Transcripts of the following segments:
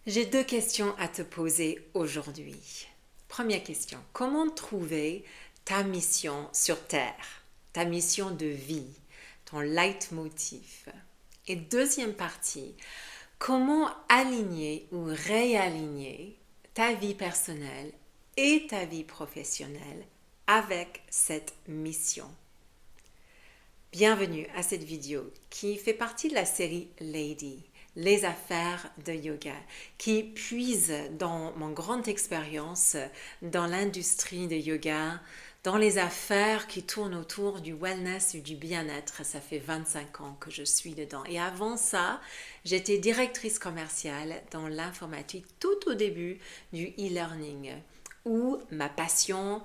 J'ai deux questions à te poser aujourd'hui. Première question, comment trouver ta mission sur Terre, ta mission de vie, ton leitmotiv? Et deuxième partie, comment aligner ou réaligner ta vie personnelle et ta vie professionnelle avec cette mission? Bienvenue à cette vidéo qui fait partie de la série Lady, les affaires de yoga, qui puise dans mon grande expérience dans l'industrie de yoga, dans les affaires qui tournent autour du wellness et du bien-être. Ça fait 25 ans que je suis dedans. Et avant ça, j'étais directrice commerciale dans l'informatique tout au début du e-learning, où ma passion,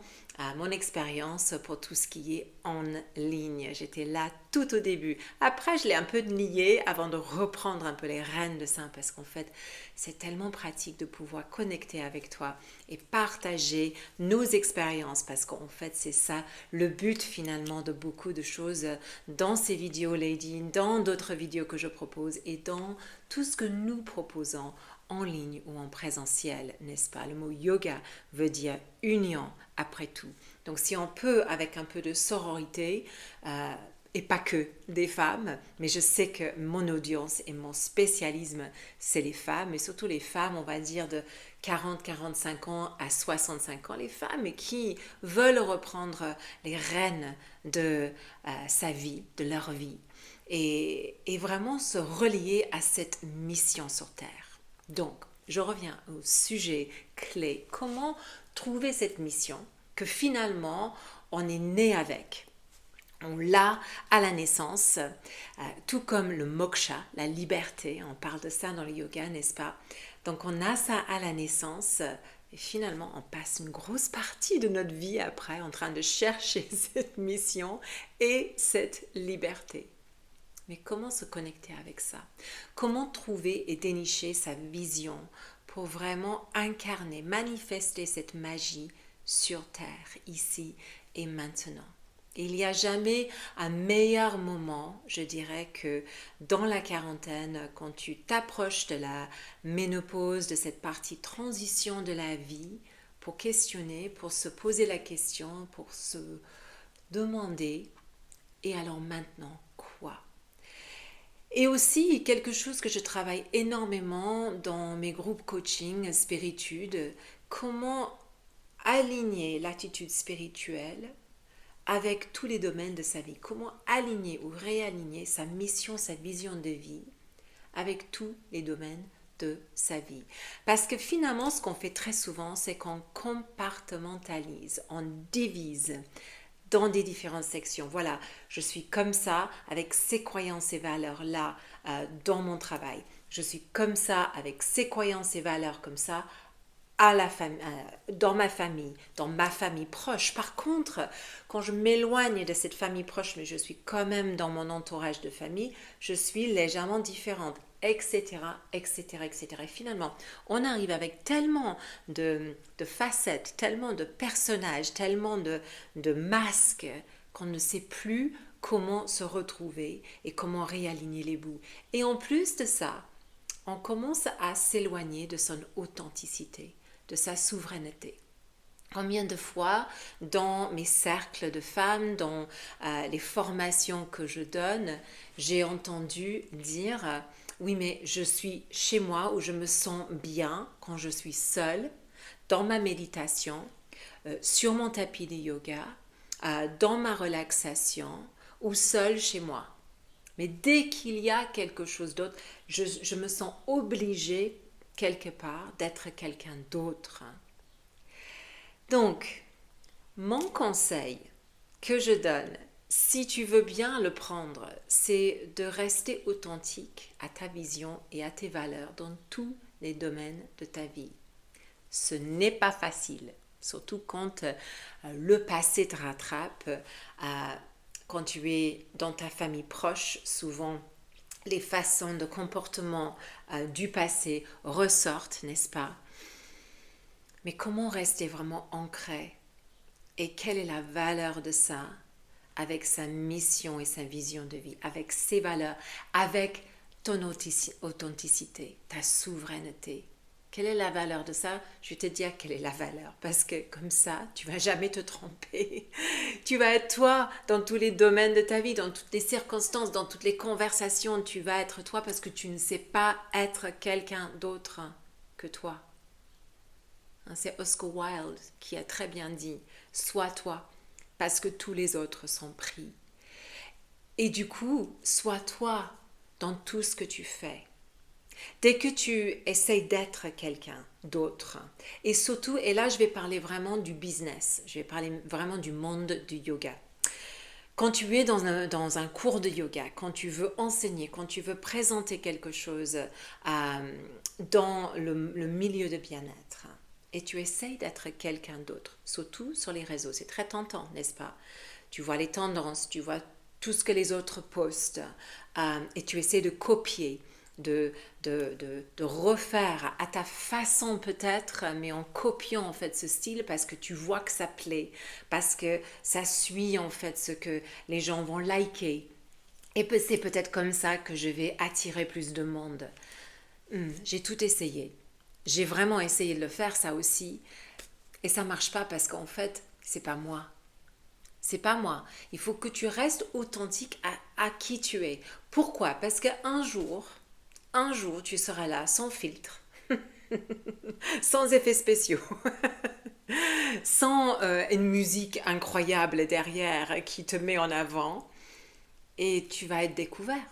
mon expérience pour tout ce qui est en ligne. J'étais là tout au début. Après, je l'ai un peu nié avant de reprendre un peu les rênes de ça parce qu'en fait, c'est tellement pratique de pouvoir connecter avec toi et partager nos expériences parce qu'en fait, c'est ça le but finalement de beaucoup de choses dans ces vidéos Lady, dans d'autres vidéos que je propose et dans tout ce que nous proposons en ligne ou en présentiel, n'est-ce pas? Le mot yoga veut dire union après tout. Donc si on peut, avec un peu de sororité, et pas que des femmes, mais je sais que mon audience et mon spécialisme, c'est les femmes, et surtout les femmes, on va dire de 40-45 ans à 65 ans, les femmes qui veulent reprendre les rênes de sa vie, de leur vie, et vraiment se relier à cette mission sur Terre. Donc, je reviens au sujet clé. Comment trouver cette mission que finalement on est né avec? On l'a à la naissance, tout comme le moksha, la liberté. On parle de ça dans le yoga, n'est-ce pas? Donc on a ça à la naissance. Et finalement, on passe une grosse partie de notre vie après en train de chercher cette mission et cette liberté. Mais comment se connecter avec ça? Comment trouver et dénicher sa vision pour vraiment incarner, manifester cette magie sur Terre, ici et maintenant? Il n'y a jamais un meilleur moment, je dirais, que dans la quarantaine, quand tu t'approches de la ménopause, de cette partie transition de la vie, pour questionner, pour se poser la question, pour se demander, et alors maintenant, quoi? Et aussi, quelque chose que je travaille énormément dans mes groupes coaching, spiritude, comment aligner l'attitude spirituelle avec tous les domaines de sa vie. Comment aligner ou réaligner sa mission, sa vision de vie avec tous les domaines de sa vie. Parce que finalement, ce qu'on fait très souvent, c'est qu'on compartimentalise, on divise dans des différentes sections. Voilà, je suis comme ça avec ces croyances et valeurs-là dans mon travail. Je suis comme ça avec ces croyances et valeurs comme ça dans ma famille proche. Par contre, quand je m'éloigne de cette famille proche, mais je suis quand même dans mon entourage de famille, je suis légèrement différente, etc., etc., etc. Et finalement, on arrive avec tellement de facettes, tellement de personnages, tellement de masques, qu'on ne sait plus comment se retrouver et comment réaligner les bouts. Et en plus de ça, on commence à s'éloigner de son authenticité, de sa souveraineté. Combien de fois dans mes cercles de femmes, dans les formations que je donne, j'ai entendu dire oui mais je suis chez moi où je me sens bien quand je suis seule, dans ma méditation, sur mon tapis de yoga, dans ma relaxation ou seule chez moi. Mais dès qu'il y a quelque chose d'autre, je me sens obligée quelque part d'être quelqu'un d'autre. Donc, mon conseil que je donne, si tu veux bien le prendre, c'est de rester authentique à ta vision et à tes valeurs dans tous les domaines de ta vie. Ce n'est pas facile, surtout quand le passé te rattrape, quand tu es dans ta famille proche, souvent les façons de comportement du passé ressortent, n'est-ce pas? Mais comment rester vraiment ancré? Et quelle est la valeur de ça avec sa mission et sa vision de vie, avec ses valeurs, avec ton authenticité, ta souveraineté? Quelle est la valeur de ça? Je vais te dire quelle est la valeur. Parce que comme ça, tu vas jamais te tromper. Tu vas être toi dans tous les domaines de ta vie, dans toutes les circonstances, dans toutes les conversations. Tu vas être toi parce que tu ne sais pas être quelqu'un d'autre que toi. C'est Oscar Wilde qui a très bien dit, sois toi, parce que tous les autres sont pris. Et du coup, sois toi dans tout ce que tu fais. Dès que tu essayes d'être quelqu'un d'autre, et surtout, et là je vais parler vraiment du business, je vais parler vraiment du monde du yoga. Quand tu es dans un cours de yoga, quand tu veux enseigner, quand tu veux présenter quelque chose dans le milieu de bien-être, et tu essayes d'être quelqu'un d'autre, surtout sur les réseaux, c'est très tentant, n'est-ce pas? Tu vois les tendances, tu vois tout ce que les autres postent, et tu essaies de copier, de refaire à ta façon peut-être, mais en copiant en fait ce style parce que tu vois que ça plaît, parce que ça suit en fait ce que les gens vont liker. Et c'est peut-être comme ça que je vais attirer plus de monde. J'ai tout essayé. J'ai vraiment essayé de le faire ça aussi. Et ça marche pas parce qu'en fait, c'est pas moi. C'est pas moi. Il faut que tu restes authentique à qui tu es. Pourquoi? Parce qu'un jour, tu seras là sans filtre, sans effets spéciaux, sans une musique incroyable derrière qui te met en avant et tu vas être découvert.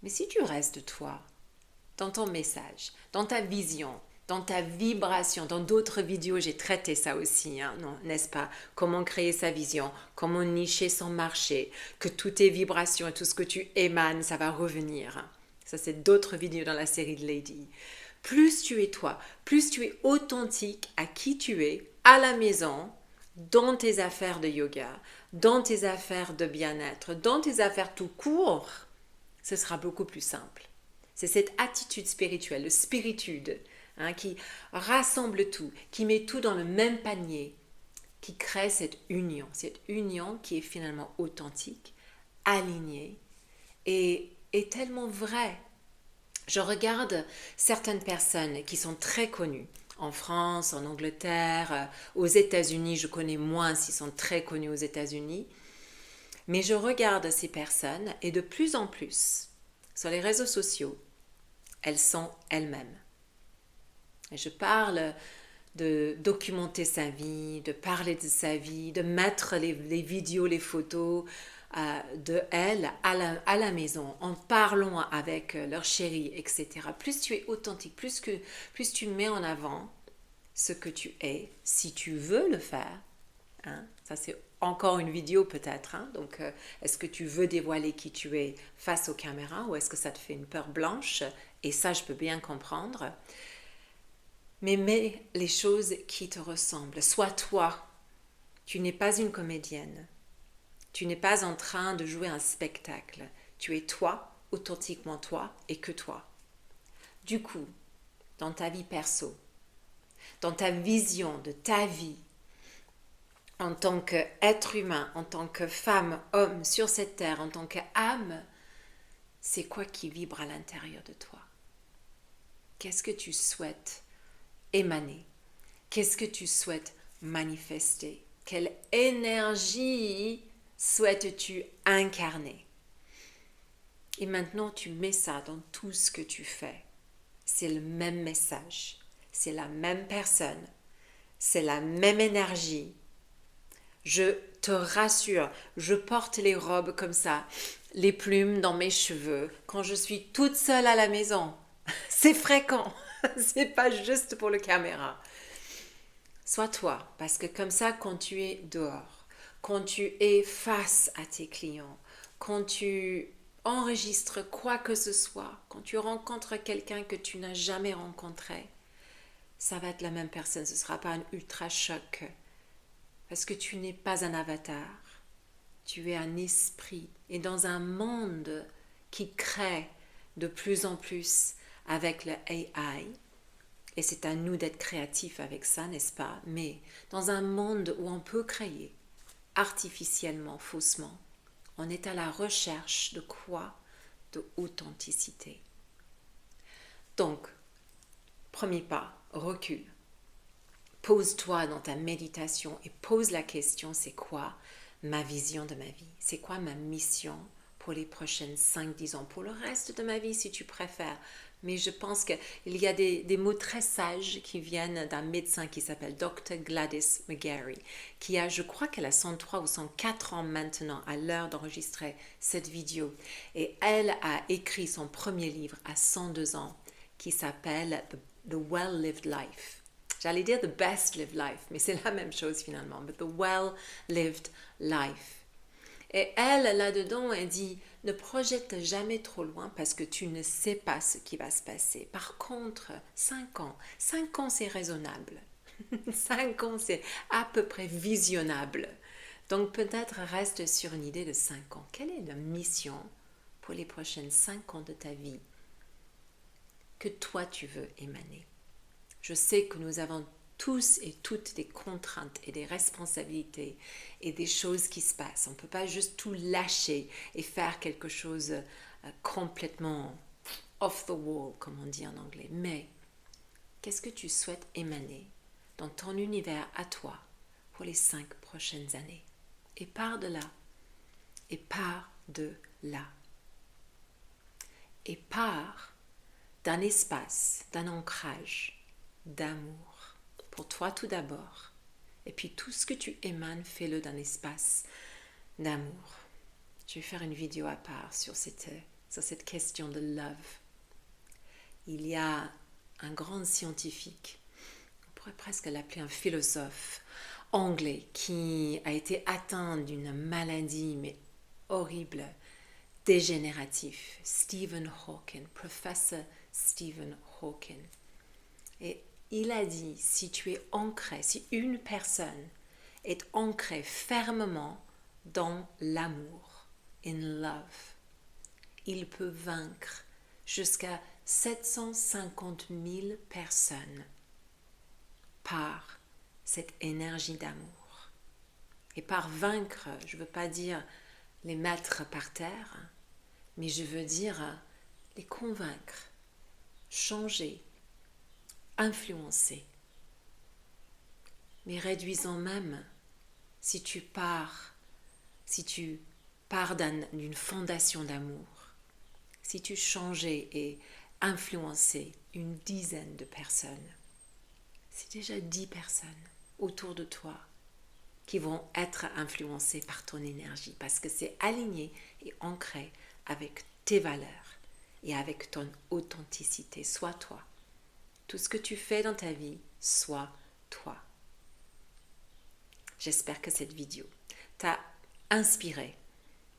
Mais si tu restes toi, dans ton message, dans ta vision, dans ta vibration, dans d'autres vidéos, j'ai traité ça aussi, non, n'est-ce pas? Comment créer sa vision, comment nicher son marché, que toutes tes vibrations et tout ce que tu émanes, ça va revenir. Ça, c'est d'autres vidéos dans la série de Lady. Plus tu es toi, plus tu es authentique à qui tu es, à la maison, dans tes affaires de yoga, dans tes affaires de bien-être, dans tes affaires tout court, ce sera beaucoup plus simple. C'est cette attitude spirituelle, le spiritude, qui rassemble tout, qui met tout dans le même panier, qui crée cette union qui est finalement authentique, alignée et tellement vraie. Je regarde certaines personnes qui sont très connues, en France, en Angleterre, aux États-Unis, je connais moins s'ils sont très connus aux États-Unis, mais je regarde ces personnes et de plus en plus, sur les réseaux sociaux, elles sont elles-mêmes. Et je parle de documenter sa vie, de parler de sa vie, de mettre les vidéos, les photos de elles à la maison, en parlant avec leur chéri, etc. Plus tu es authentique, plus tu mets en avant ce que tu es, si tu veux le faire, ça c'est encore une vidéo peut-être, donc est-ce que tu veux dévoiler qui tu es face aux caméras ou est-ce que ça te fait une peur blanche? Et ça je peux bien comprendre. Mais mets les choses qui te ressemblent. Sois toi. Tu n'es pas une comédienne. Tu n'es pas en train de jouer un spectacle. Tu es toi, authentiquement toi et que toi. Du coup, dans ta vie perso, dans ta vision de ta vie, en tant qu'être humain, en tant que femme, homme sur cette terre, en tant qu'âme, c'est quoi qui vibre à l'intérieur de toi? Qu'est-ce que tu souhaites émaner? Qu'est-ce que tu souhaites manifester? Quelle énergie souhaites-tu incarner? Et maintenant, tu mets ça dans tout ce que tu fais. C'est le même message, c'est la même personne, c'est la même énergie. Je te rassure, je porte les robes comme ça, les plumes dans mes cheveux, quand je suis toute seule à la maison. C'est fréquent, c'est pas juste pour le caméra. Sois toi, parce que comme ça, quand tu es dehors, quand tu es face à tes clients, quand tu enregistres quoi que ce soit, quand tu rencontres quelqu'un que tu n'as jamais rencontré, ça va être la même personne, ce ne sera pas un ultra choc, parce que tu n'es pas un avatar, tu es un esprit, et dans un monde qui crée de plus en plus avec le AI, et c'est à nous d'être créatifs avec ça, n'est-ce pas? Mais dans un monde où on peut créer artificiellement, faussement, on est à la recherche de quoi? De authenticité. Donc, premier pas, recule. Pose-toi dans ta méditation et pose la question, c'est quoi ma vision de ma vie? C'est quoi ma mission pour les prochaines 5-10 ans? Pour le reste de ma vie, si tu préfères. Mais je pense qu'il y a des mots très sages qui viennent d'un médecin qui s'appelle Dr. Gladys McGarey, qui a, je crois qu'elle a 103 ou 104 ans maintenant à l'heure d'enregistrer cette vidéo. Et elle a écrit son premier livre à 102 ans qui s'appelle The Well-Lived Life. J'allais dire The Best Lived Life, mais c'est la même chose finalement. But The Well-Lived Life. Et elle, là-dedans, elle dit, ne projette jamais trop loin parce que tu ne sais pas ce qui va se passer. Par contre, 5 ans, 5 ans c'est raisonnable. 5 ans c'est à peu près visionnable. Donc peut-être reste sur une idée de 5 ans. Quelle est la mission pour les prochaines 5 ans de ta vie que toi tu veux émaner? Je sais que nous avons tous et toutes des contraintes et des responsabilités et des choses qui se passent. On ne peut pas juste tout lâcher et faire quelque chose complètement off the wall, comme on dit en anglais. Mais qu'est-ce que tu souhaites émaner dans ton univers à toi pour les 5 prochaines années? Et pars de là. Et pars de là. Et pars d'un espace, d'un ancrage, d'amour. Pour toi tout d'abord. Et puis tout ce que tu émanes, fais-le d'un espace d'amour. Je vais faire une vidéo à part sur cette question de love. Il y a un grand scientifique, on pourrait presque l'appeler un philosophe anglais, qui a été atteint d'une maladie mais horrible, dégénérative. Stephen Hawking, professeur Stephen Hawking. Et il a dit, si tu es ancré, si une personne est ancrée fermement dans l'amour, in love, il peut vaincre jusqu'à 750 000 personnes par cette énergie d'amour. Et par vaincre, je ne veux pas dire les mettre par terre, mais je veux dire les convaincre, changer, influencer. Mais réduisons même, si tu pars d'une fondation d'amour, si tu changeais et influençais une dizaine de personnes, c'est déjà 10 personnes autour de toi qui vont être influencées par ton énergie parce que c'est aligné et ancré avec tes valeurs et avec ton authenticité. Sois toi. Tout ce que tu fais dans ta vie, sois toi. J'espère que cette vidéo t'a inspiré,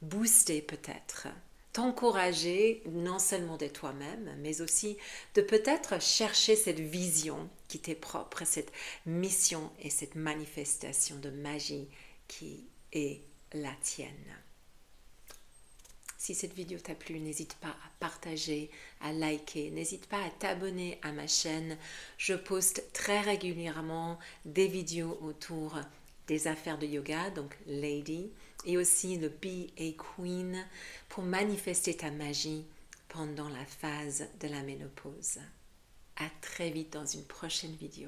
boosté peut-être, t'encourager non seulement de toi-même, mais aussi de peut-être chercher cette vision qui t'est propre, cette mission et cette manifestation de magie qui est la tienne. Si cette vidéo t'a plu, n'hésite pas à partager, à liker, n'hésite pas à t'abonner à ma chaîne. Je poste très régulièrement des vidéos autour des affaires de yoga, donc Lady, et aussi le Be a Queen pour manifester ta magie pendant la phase de la ménopause. À très vite dans une prochaine vidéo.